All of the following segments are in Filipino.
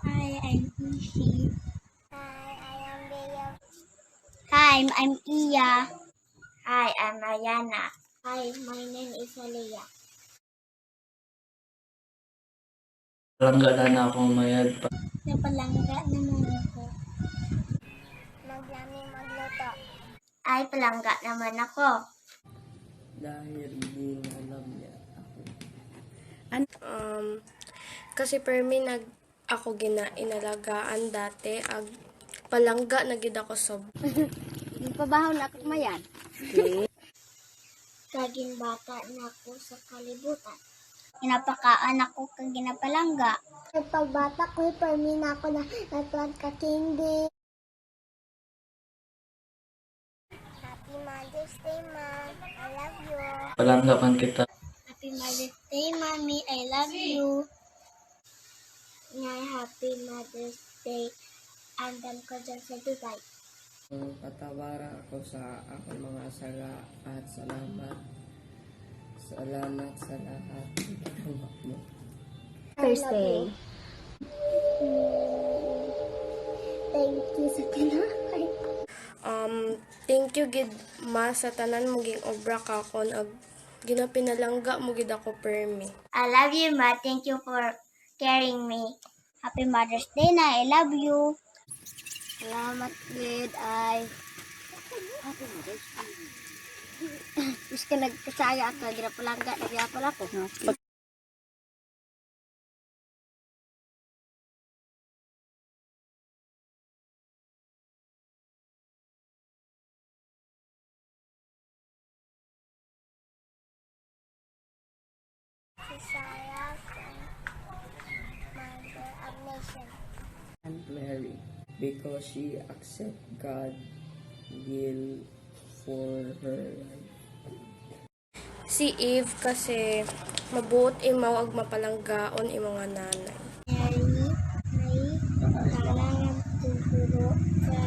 Hi, I'm Ishi. Hi, I am Bea. Hi, I'm Iya. Hi, I'm Ayana. Hi, my name is Aliyah. Palangga na ako mayad pa. Napalangga naman ako. Maglami magluto. Ay, palangga naman ako. Dahil hindi alam niya ako. Kasi permi ako inalagaan dati ag palangga na gid ako sob. Pabaho na ako mayan. Kaging bata na ako sa kalibutan. Pinapakaan ako kag ginapalangga. Pagbata ko, permi na ako na natuwag ka kindi. Happy Mother's Day, Mom. I love you. Palanggapan kita. Happy Mother's Day, Mommy. I love you. Ngay, Happy Mother's Day. Andam ko dyan sa Dubai. Patawara ako sa aking mga sala at salamat. Salamat sa lahat ng ginawa mo. Thursday. Thank you sa tinapay. Thank you gid ma sa tanan mo ging obra ka kon ag ginapinalangga mo gid ako permi. I love you, Ma. Thank you for caring me. Happy Mother's Day na. I love you. Salamat, Gid. Ay. Bis ka nagkasaya ako. Ginapalangga. Nagyapal ako. Si Sarah from Mother of Nation. And Mary, because she accept God will for her life. Si Eve kasi mabuot imaw ag mapalanggaon imong nga nanay. Mary, may kailangan tuguro ka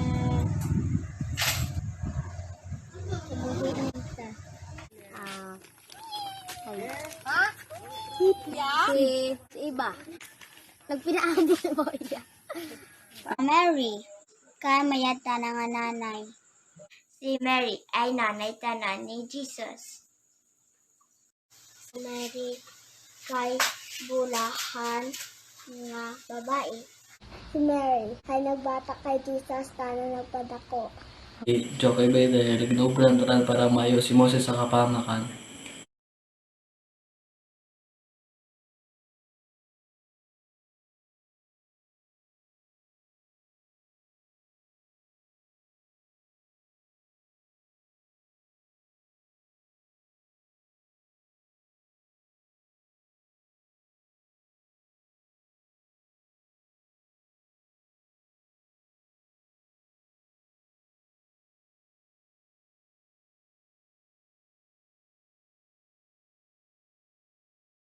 sa buhay nito. Si Iba. Nagpinaabot mo iya. Mary. Kaya mayata na nga nanay. Si Mary ay nanay tanan ni Jesus. Si Mary kay bulahan nga babae. Si Mary ay nagbata kay Jesus tanan nagpadako. Joke ba dahil ginobran tanan para mayo si Moses sa kapamakan.